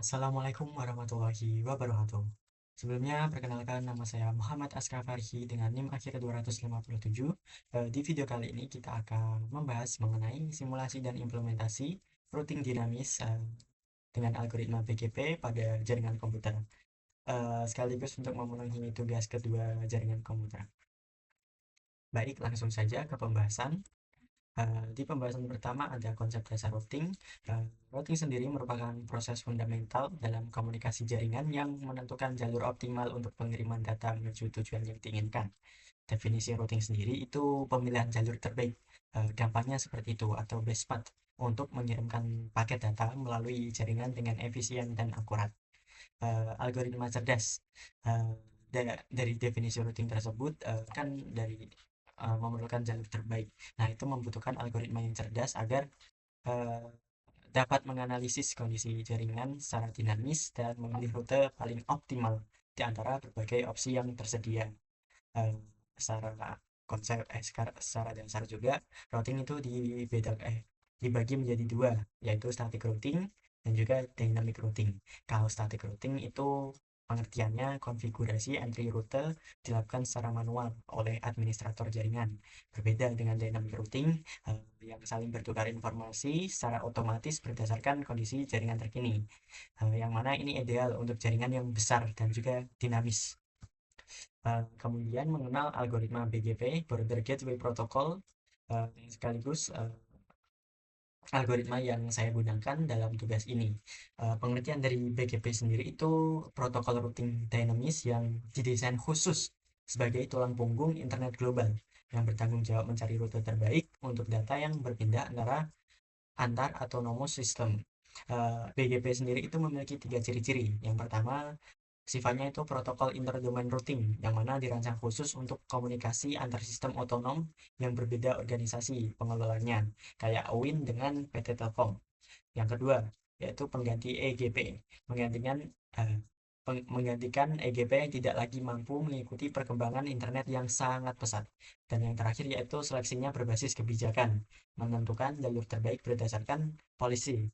Assalamualaikum warahmatullahi wabarakatuh. Sebelumnya, perkenalkan nama saya Muhammad Askar Farhi dengan NIM akhir 257. Di video kali ini kita akan membahas mengenai simulasi dan implementasi routing dinamis dengan algoritma BGP pada jaringan komputer, sekaligus untuk memenuhi tugas kedua jaringan komputer. Baik, langsung saja ke pembahasan. Di pembahasan pertama ada konsep dasar routing. Routing sendiri merupakan proses fundamental dalam komunikasi jaringan yang menentukan jalur optimal untuk pengiriman data menuju tujuan yang diinginkan. Definisi routing sendiri itu pemilihan jalur terbaik, gampangnya seperti itu, atau best path untuk mengirimkan paket data melalui jaringan dengan efisien dan akurat. Algoritma cerdas. Uh, dari definisi routing tersebut, kan dari memerlukan jalur terbaik. Nah, itu membutuhkan algoritma yang cerdas agar uh, dapat menganalisis kondisi jaringan secara dinamis dan memilih rute paling optimal di antara berbagai opsi yang tersedia. Uh, secara secara dasar juga, routing itu dibagi menjadi dua, yaitu static routing dan juga dynamic routing. Kalau static routing itu pengertiannya konfigurasi entry rute dilakukan secara manual oleh administrator jaringan. Berbeda dengan dynamic routing yang saling bertukar informasi secara otomatis berdasarkan kondisi jaringan terkini. Yang mana ini ideal untuk jaringan yang besar dan juga dinamis. Kemudian mengenal algoritma BGP, Border Gateway Protocol, sekaligus algoritma yang saya gunakan dalam tugas ini. Pengertian dari BGP sendiri itu protokol routing dinamis yang didesain khusus sebagai tulang punggung internet global yang bertanggung jawab mencari rute terbaik untuk data yang berpindah antar autonomous system. BGP sendiri itu memiliki tiga ciri-ciri. Yang pertama, sifatnya itu protokol interdomain routing, yang mana dirancang khusus untuk komunikasi antar sistem otonom yang berbeda organisasi pengelolanya, kayak UWIN dengan PT Telkom. Yang kedua, yaitu pengganti EGP, menggantikan eh, menggantikan EGP yang tidak lagi mampu mengikuti perkembangan internet yang sangat pesat. Dan yang terakhir yaitu seleksinya berbasis kebijakan, menentukan jalur terbaik berdasarkan polisi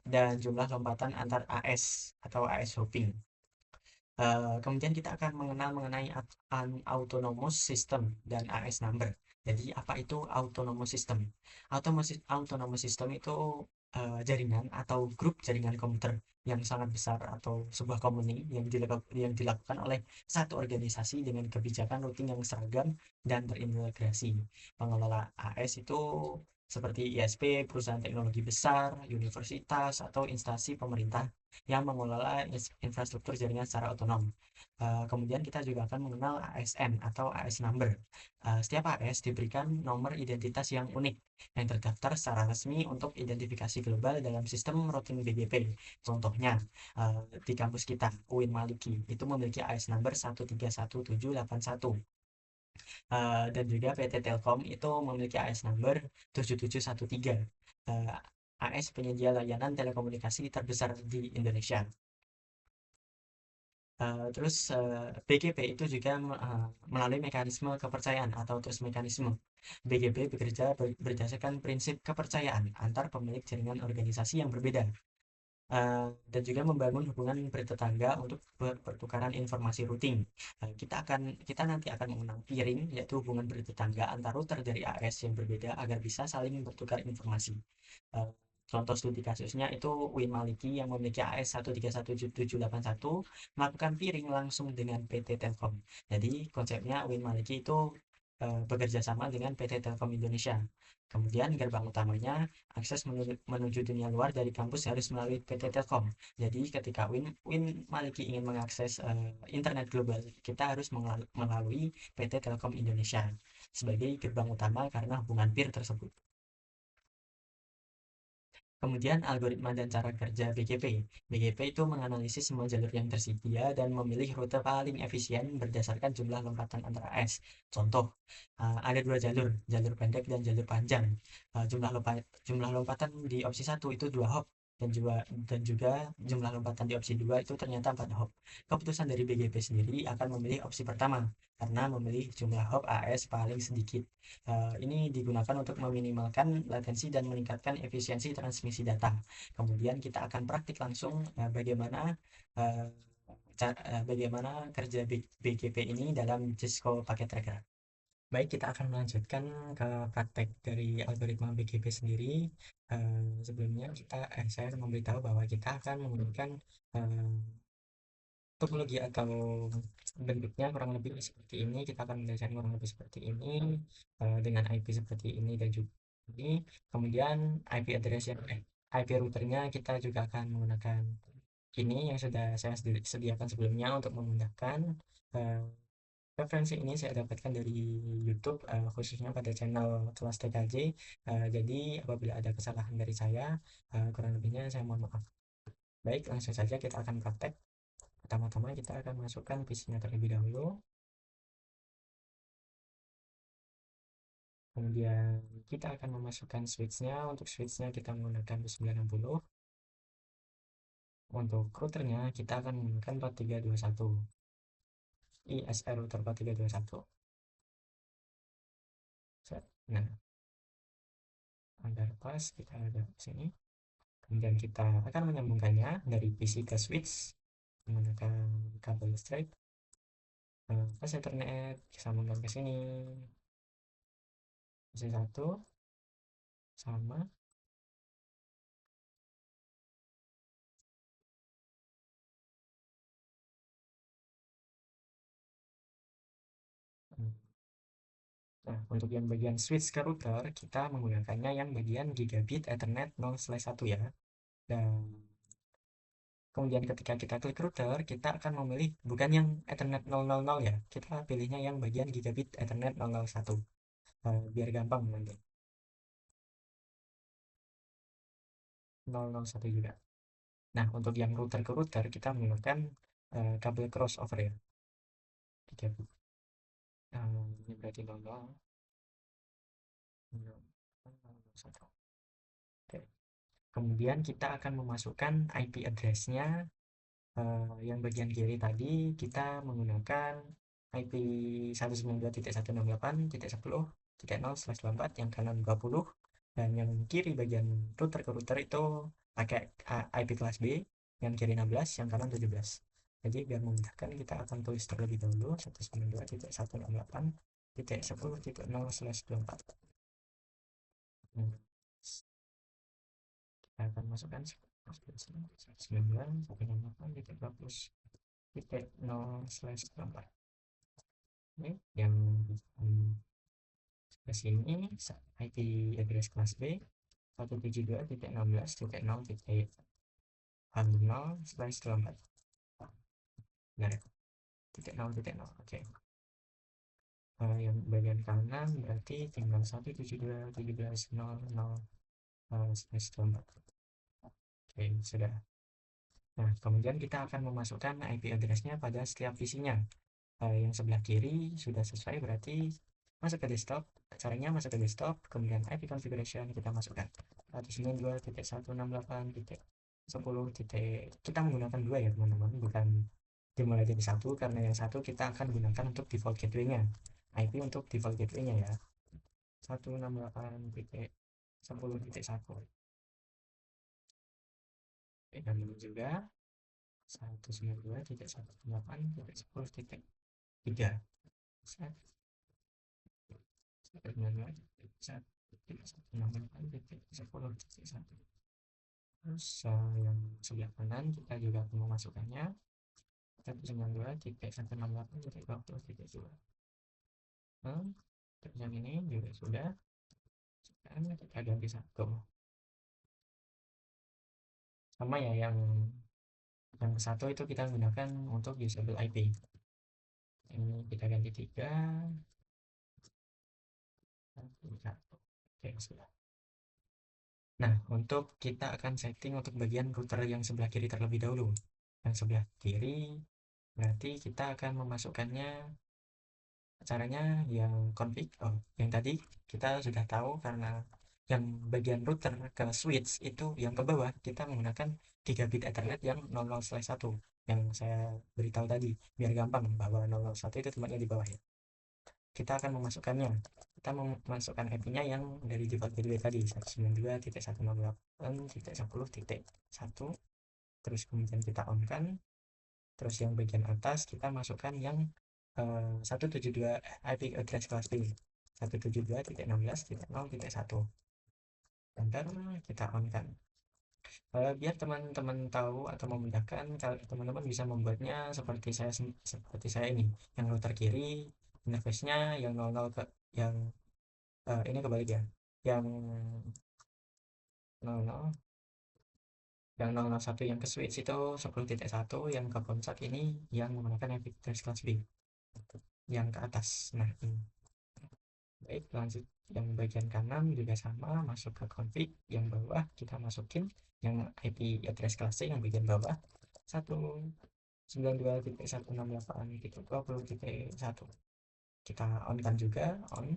dan jumlah lompatan antar AS atau AS hopping. Kemudian kita akan mengenal mengenai autonomous system dan AS number. Jadi apa itu autonomous system? Autonomous system itu jaringan atau grup jaringan komputer yang sangat besar atau sebuah company yang dilakukan oleh satu organisasi dengan kebijakan routing yang seragam dan terintegrasi. Pengelola AS itu seperti ISP, perusahaan teknologi besar, universitas, atau instansi pemerintah yang mengelola infrastruktur jaringan secara otonom. Kemudian kita juga akan mengenal ASN atau AS number. Setiap AS diberikan nomor identitas yang unik yang terdaftar secara resmi untuk identifikasi global dalam sistem routing BGP. Contohnya, di kampus kita, UIN Maliki, itu memiliki AS number 1317781. Dan juga PT Telkom itu memiliki AS number 7713. AS penyedia layanan telekomunikasi terbesar di Indonesia. Terus BGP itu juga melalui mekanisme kepercayaan atau trust mekanisme. BGP bekerja berdasarkan prinsip kepercayaan antar pemilik jaringan organisasi yang berbeda, dan juga membangun hubungan bertetangga untuk pertukaran informasi routing. Kita nanti akan mengenal peering, yaitu hubungan bertetangga antar router dari AS yang berbeda agar bisa saling bertukar informasi. Contoh studi kasusnya itu Win Maliki yang memiliki AS 1317781 melakukan peering langsung dengan PT Telkom. Jadi konsepnya Win Maliki itu bekerja sama dengan PT Telkom Indonesia. Kemudian gerbang utamanya akses menuju dunia luar dari kampus harus melalui PT Telkom. Jadi ketika Win Maliki ingin mengakses internet global, kita harus melalui PT Telkom Indonesia sebagai gerbang utama karena hubungan peer tersebut. Kemudian algoritma dan cara kerja BGP. BGP itu menganalisis semua jalur yang tersedia dan memilih rute paling efisien berdasarkan jumlah lompatan antara AS. Contoh, ada dua jalur, jalur pendek dan jalur panjang. Jumlah lompatan di opsi 1 itu 2 hop, dan juga jumlah lompatan di opsi 2 itu ternyata 4 hop. Keputusan dari BGP sendiri akan memilih opsi pertama karena memilih jumlah hop AS paling sedikit. Ini digunakan untuk meminimalkan latensi dan meningkatkan efisiensi transmisi data. Kemudian kita akan praktik langsung uh, bagaimana kerja BGP ini dalam Cisco Packet Tracker. Baik, kita akan melanjutkan ke praktek dari algoritma BGP sendiri. Sebelumnya saya akan memberitahu bahwa kita akan menggunakan eh, topologi atau bentuknya kurang lebih seperti ini. Kita akan belajar kurang lebih seperti ini dengan IP seperti ini dan juga ini. Kemudian IP address IP routernya kita juga akan menggunakan ini yang sudah saya sediakan sebelumnya untuk memudahkan. eh, Referensi ini saya dapatkan dari YouTube, khususnya pada channel kelas TKJ. Jadi apabila ada kesalahan dari saya, kurang lebihnya saya mohon maaf. Baik, langsung saja kita akan praktek. Pertama-tama kita akan masukkan PC-nya terlebih dahulu. Kemudian kita akan memasukkan switch-nya. Untuk switch-nya kita menggunakan 90. Untuk routernya kita akan menggunakan 4321. ISR router 4321. Nah, agar pas kita ada di sini. Kemudian kita akan menyambungkannya dari PC ke switch menggunakan kabel listrik ke Ethernet, sambungkan ke sini PC1 sama nah, untuk yang bagian switch ke router kita menggunakannya yang bagian gigabit Ethernet 0/1 ya. Dan kemudian ketika kita klik router kita akan memilih bukan yang Ethernet 000 ya, kita pilihnya yang bagian gigabit Ethernet 001 biar gampang nanti 001 juga. Nah, untuk yang router ke router kita menggunakan kabel crossover ya. 3 ini berarti 00 1. Oke. Kemudian kita akan memasukkan IP address-nya yang bagian kiri tadi kita menggunakan IP 192.168.10.0/24 yang kanan 20 dan yang kiri bagian router ke router itu pakai IP kelas B, yang kiri 16, yang kanan 17. Jadi biar memudahkan kita akan tulis terlebih dahulu 192.168.10.0/24. Kita akan masukkan 9.168.20.0/24. Ini yang sebelah sini IP address kelas B 172.16.0.0/24. Nah, titik 0.0. Oke. Yang bagian kanan berarti tinggal 172.17.0.0/24. Oke, sudah. Nah, kemudian kita akan memasukkan IP address-nya pada setiap visinya. Yang sebelah kiri sudah sesuai, berarti masuk ke desktop. Caranya masuk ke desktop, kemudian IP configuration kita masukkan 192.168.10. Kita menggunakan 2 ya teman-teman, bukan dimulai dari 1, karena yang 1 kita akan gunakan untuk default gateway-nya. IP untuk default gateway-nya ya. 168.10.1. Dan ini juga 192.168.10.3. Terus yang sebelah kanan kita juga akan memasukkannya 192.168.20.2. Terus yang ini juga sudah. Sekarang kita ganti 1 sama ya, yang satu itu kita gunakan untuk usable IP. Ini kita ganti 3. Oke, sudah. Nah, untuk kita akan setting untuk bagian router yang sebelah kiri terlebih dahulu. Yang sebelah kiri berarti kita akan memasukkannya, caranya yang config. Yang tadi kita sudah tahu karena yang bagian router ke switch itu yang ke bawah kita menggunakan gigabit Ethernet yang 00/1 yang saya beritahu tadi, biar gampang bahwa 001 itu tempatnya di bawah ya. Kita akan memasukkannya, kita memasukkan IP-nya yang dari default gateway tadi 192.168.10.1, terus kemudian kita on kan, terus yang bagian atas kita masukkan yang 172 IP address class B 172.16.0.1, dan kita on kan. Biar teman-teman tahu atau memudahkan, kalau teman-teman bisa membuatnya seperti saya ini, yang router kiri interface-nya yang 00 ke yang ini kebalik ya, yang 00 yang 001 yang ke switch itu 10.1, yang ke konsep ini yang menggunakan IP address class B yang ke atas. Nah ini. Baik, lanjut yang bagian kanan juga sama, masuk ke config, yang bawah kita masukin yang IP address class C yang bagian bawah 192.168.20.1. Kita on kan juga, on.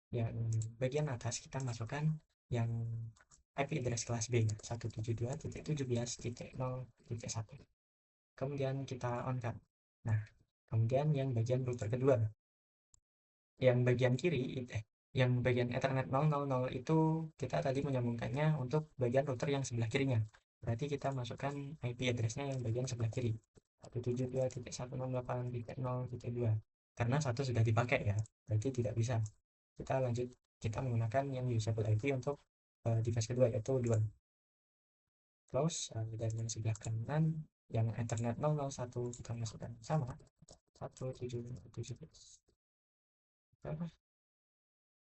Yang bagian atas kita masukkan yang IP address class B 172.17.0.1. Kemudian kita on kan. Nah, kemudian yang bagian router kedua, yang bagian kiri yang bagian Ethernet 000 itu kita tadi menyambungkannya untuk bagian router yang sebelah kirinya. Berarti kita masukkan IP address-nya yang bagian sebelah kiri 172.168.0.2, karena satu sudah dipakai ya, berarti tidak bisa. Kita lanjut, kita menggunakan yang usable IP untuk device kedua, yaitu 2 close. Dan yang sebelah kanan yang Ethernet 001 kita masukkan sama 177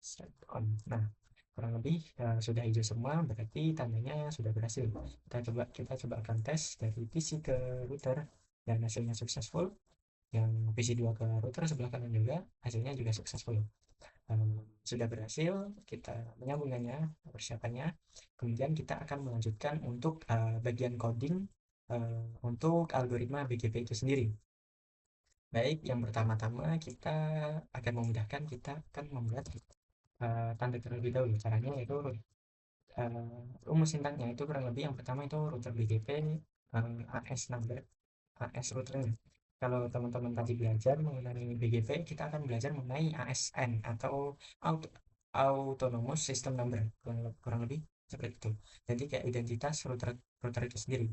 set on. Nah, kurang lebih sudah hijau semua, berarti tandanya sudah berhasil. Kita coba akan tes dari PC ke router, dan hasilnya successful. Yang PC2 ke router sebelah kanan juga hasilnya juga successful. Sudah berhasil, kita menyambungkannya, persiapannya. Kemudian kita akan melanjutkan untuk bagian coding untuk algoritma BGP itu sendiri. Baik, yang pertama-tama kita akan memudahkan, kita akan membuat tanda terlebih dahulu. Caranya yaitu rumus sintaknya itu kurang lebih, yang pertama itu router BGP AS number, AS routernya. Kalau teman-teman tadi belajar mengenai BGP, kita akan belajar mengenai ASN atau autonomous system number, kurang lebih seperti itu. Jadi kayak identitas router itu sendiri.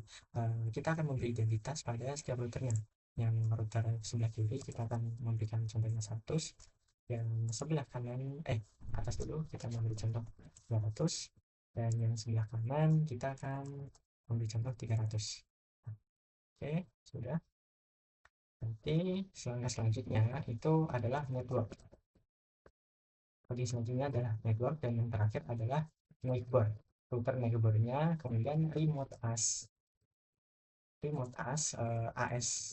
Kita akan memberi identitas pada setiap routernya. Yang router sebelah kiri kita akan memberikan contohnya 100, yang sebelah kanan atas dulu kita memberi contoh 200, dan yang sebelah kanan kita akan memberi contoh 300. Oke, sudah. Nanti langkah selanjutnya itu adalah network. Jadi selanjutnya adalah network, dan yang terakhir adalah neighbor. Router neighbornya, kemudian remote AS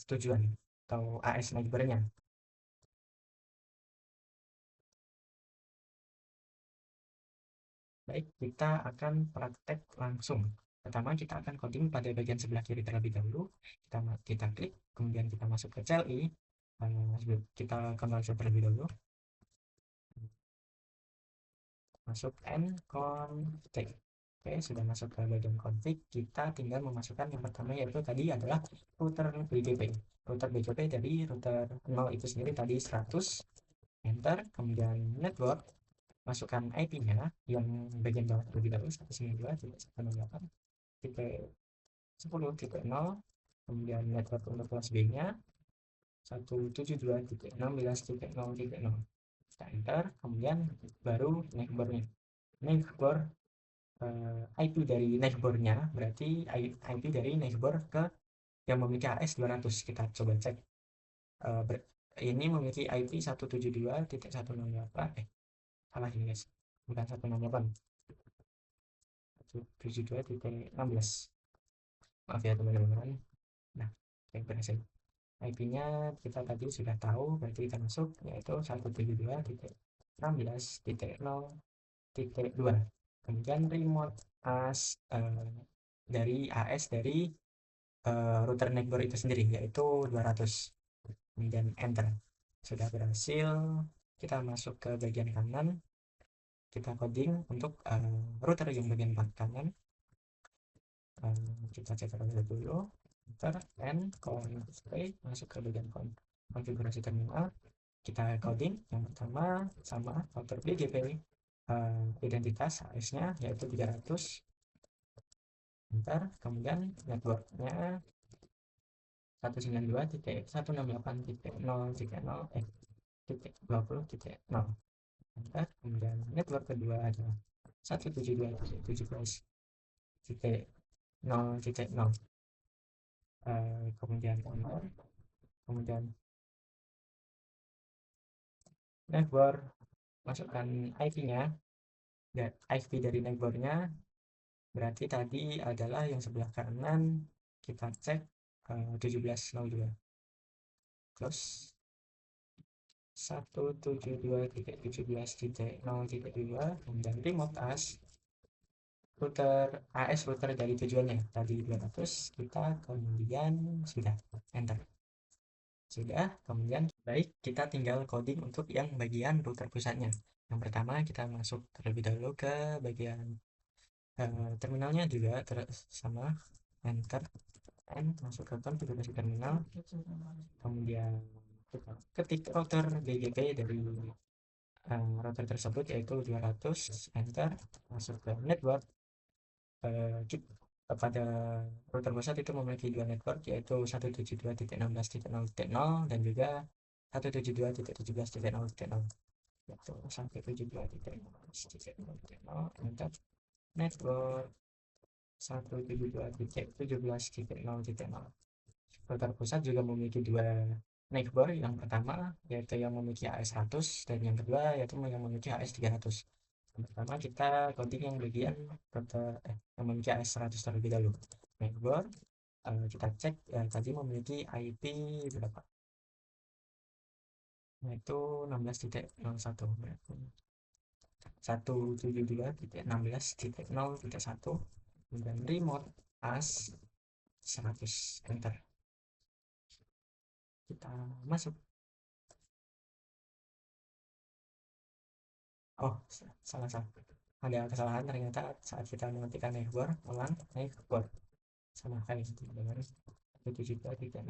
tujuan atau AS neighbornya. Baik, kita akan praktek langsung. Pertama kita akan coding pada bagian sebelah kiri terlebih dahulu. Kita klik, kemudian kita masuk ke CLI. Kita control terlebih dahulu. Masuk config. Oke, sudah masuk ke bagian config. Kita tinggal memasukkan yang pertama, yaitu tadi adalah router BGP. Router BGP dari router 0 itu sendiri tadi 100. Enter, kemudian network. Masukkan IP-nya yang bagian bawah terlebih dahulu 192.168.10.0, kemudian network untuk kelas B-nya 172.16.0.0. Kita enter, kemudian baru neighbor-nya. Neighbor IP dari neighbor-nya berarti IP dari neighbor ke yang memiliki AS 200. Kita coba cek. Ini memiliki IP 172.168. Salah ini guys, bukan 168, 172.16. Maaf ya teman-teman. Nah, yang berhasil. IP-nya kita tadi sudah tahu, berarti kita masuk, yaitu 172.16.0.2. Kemudian remote dari AS dari router neighbor itu sendiri, yaitu 200. Kemudian enter. Sudah berhasil. Kita masuk ke bagian kanan, kita coding untuk router yang bagian kanan. Kita cek terlebih dulu, enter n stay, masuk ke bagian konfigurasi terminal. Kita coding yang pertama sama router BGP, identitas AS-nya yaitu 300, enter. Kemudian networknya 192.168.0.0 enter. Kemudian network kedua adalah 172.17.0.0, kemudian enter. Kemudian network, masukkan IP-nya, dan IP dari networknya berarti tadi adalah yang sebelah kanan. Kita cek 1702, close. 172.17.0.2, kemudian remote AS router dari tujuannya tadi 200, kita kemudian sudah enter. Sudah, kemudian baik, kita tinggal coding untuk yang bagian router pusatnya. Yang pertama kita masuk terlebih dahulu ke bagian terminalnya juga sama, enter, masuk ke konfigurasi terminal. Kemudian kita ketik router BGP dari router tersebut yaitu 200, enter. Masuk ke network. Pada router pusat itu memiliki dua network yaitu 172.16.0.0 dan juga 172.17.0.0, yaitu sampai 72.16.0.0, enter. Network 172.17.0.0. Router pusat juga memiliki dua network, yang pertama yaitu yang memiliki AS100 dan yang kedua yaitu yang memiliki AS300. Yang pertama kita coding yang bagian router yang memiliki AS100 terlebih dahulu. Network, kita cek tadi memiliki IP berapa, yaitu 16.01, 172.16.0.1, kemudian remote AS 100, enter. Kita masuk. Oh, salah, ada kesalahan ternyata saat kita mengetikkan network, ulang network sama kali dengan 172.16.0.1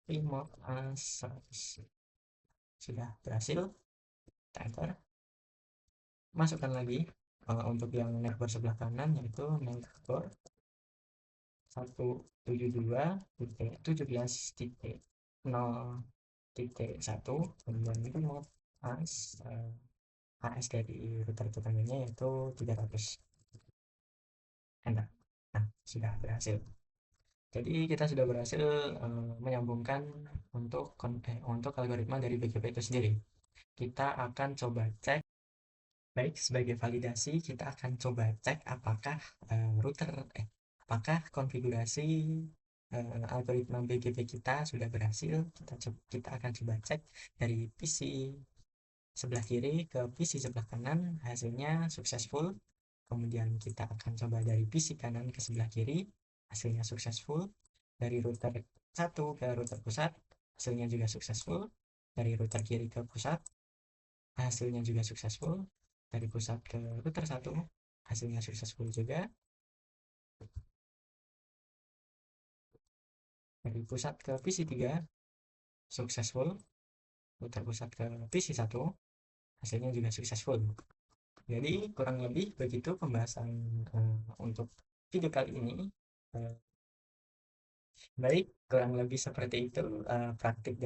remote AS 100. Sudah berhasil, kita enter. Masukkan lagi untuk yang network sebelah kanan yaitu network 172.17.0.1, kemudian remote AS dari router tetangganya yaitu 300, enter. Nah, sudah berhasil. Jadi kita sudah berhasil menyambungkan untuk algoritma dari BGP itu sendiri. Kita akan coba cek. Baik, sebagai validasi kita akan coba cek apakah apakah konfigurasi algoritma BGP kita sudah berhasil. Kita akan coba cek dari PC sebelah kiri ke PC sebelah kanan, hasilnya successful. Kemudian kita akan coba dari PC kanan ke sebelah kiri, hasilnya successful. Dari router 1 ke router pusat, hasilnya juga successful. Dari router kiri ke pusat, hasilnya juga successful. Dari pusat ke router 1, hasilnya successful juga. Dari pusat ke PC 3, successful. Router pusat ke PC 1, hasilnya juga successful. Jadi kurang lebih begitu pembahasan untuk video kali ini. Baik, kurang lebih seperti itu praktik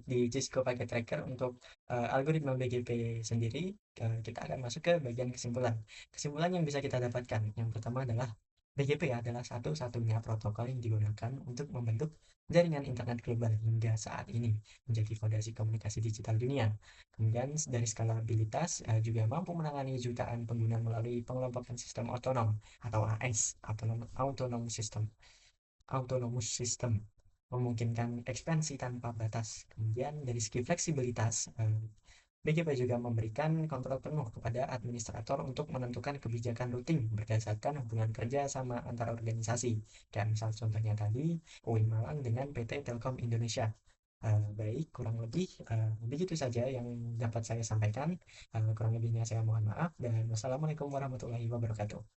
di Cisco Packet Tracker untuk algoritma BGP sendiri. Kita akan masuk ke bagian kesimpulan. Kesimpulan yang bisa kita dapatkan, yang pertama adalah BGP adalah satu-satunya protokol yang digunakan untuk membentuk jaringan internet global hingga saat ini, menjadi fondasi komunikasi digital dunia. Kemudian dari skalabilitas juga mampu menangani jutaan pengguna melalui pengelompokan sistem otonom atau AS, autonomous system, memungkinkan ekspansi tanpa batas. Kemudian dari segi fleksibilitas, BGP juga memberikan kontrol penuh kepada administrator untuk menentukan kebijakan routing berdasarkan hubungan kerja sama antar organisasi. Kayak misal contohnya tadi UIN Malang dengan PT Telkom Indonesia. Baik, kurang lebih begitu saja yang dapat saya sampaikan. Kurang lebihnya saya mohon maaf dan wassalamualaikum warahmatullahi wabarakatuh.